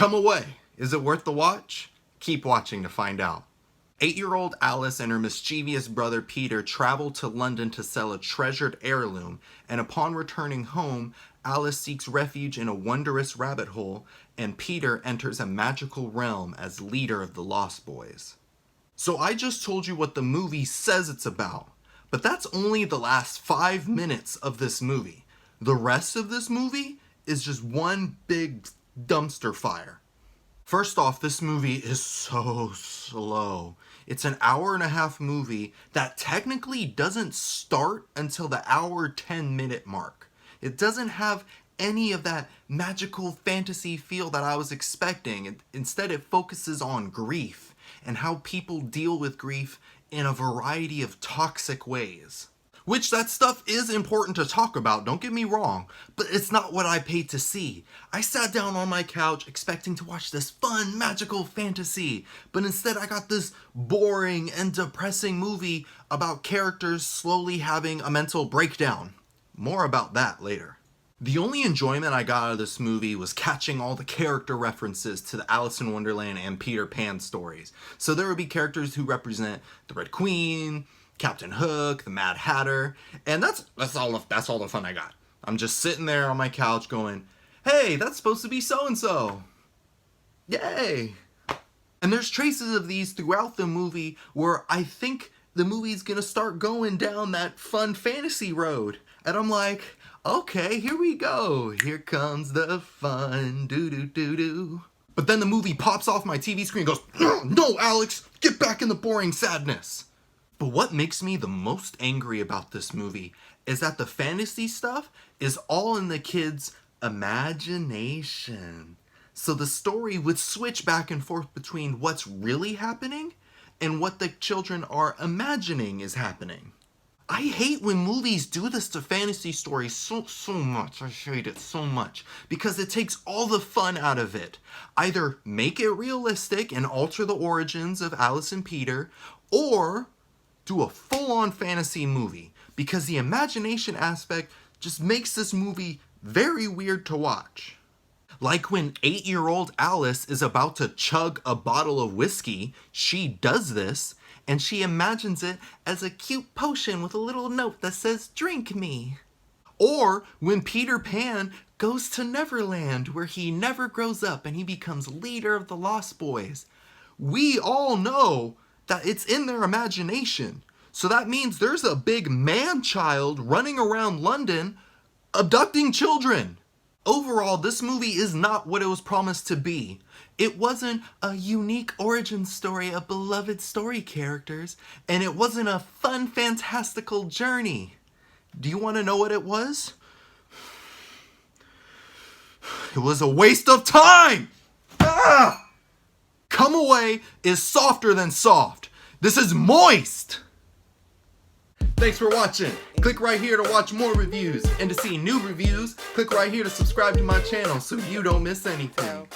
Come away. Is it worth the watch? Keep watching to find out. 8-year-old Alice and her mischievous brother Peter travel to London to sell a treasured heirloom, and upon returning home, Alice seeks refuge in a wondrous rabbit hole, and Peter enters a magical realm as leader of the Lost Boys. So I just told you what the movie says it's about, but that's only the last 5 minutes of this movie. The rest of this movie is just one big dumpster fire. First off, this movie is so slow. It's an hour-and-a-half movie that technically doesn't start until the hour 10-minute mark. It doesn't have any of that magical fantasy feel that I was expecting. Instead, it focuses on grief and how people deal with grief in a variety of toxic ways. Which that stuff is important to talk about, don't get me wrong, but it's not what I paid to see. I sat down on my couch expecting to watch this fun, magical fantasy, but instead I got this boring and depressing movie about characters slowly having a mental breakdown. More about that later. The only enjoyment I got out of this movie was catching all the character references to the Alice in Wonderland and Peter Pan stories. So there would be characters who represent the Red Queen, Captain Hook, the Mad Hatter, and that's all the fun I got. I'm just sitting there on my couch going, hey, that's supposed to be so-and-so. Yay! And there's traces of these throughout the movie where I think the movie's gonna start going down that fun fantasy road. And I'm like, okay, here we go. Here comes the fun, do-do-do-do. But then the movie pops off my TV screen and goes, no, Alex, get back in the boring sadness. But what makes me the most angry about this movie is that the fantasy stuff is all in the kids' imagination. So the story would switch back and forth between what's really happening and what the children are imagining is happening. I hate when movies do this to fantasy stories so much. I hate it so much because it takes all the fun out of it. Either make it realistic and alter the origins of Alice and Peter, or do a full-on fantasy movie, because the imagination aspect just makes this movie very weird to watch. Like when 8-year-old Alice is about to chug a bottle of whiskey, she does this, and she imagines it as a cute potion with a little note that says, "Drink me." Or when Peter Pan goes to Neverland, where he never grows up and he becomes leader of the Lost Boys. We all know that it's in their imagination. So that means there's a big man-child running around London abducting children. Overall, this movie is not what it was promised to be. It wasn't a unique origin story of beloved story characters, and it wasn't a fun, fantastical journey. Do you want to know what it was? It was a waste of time! Ah! Come Away is softer than soft. This is moist! Thanks for watching. Click right here to watch more reviews. And to see new reviews, click right here to subscribe to my channel so you don't miss anything.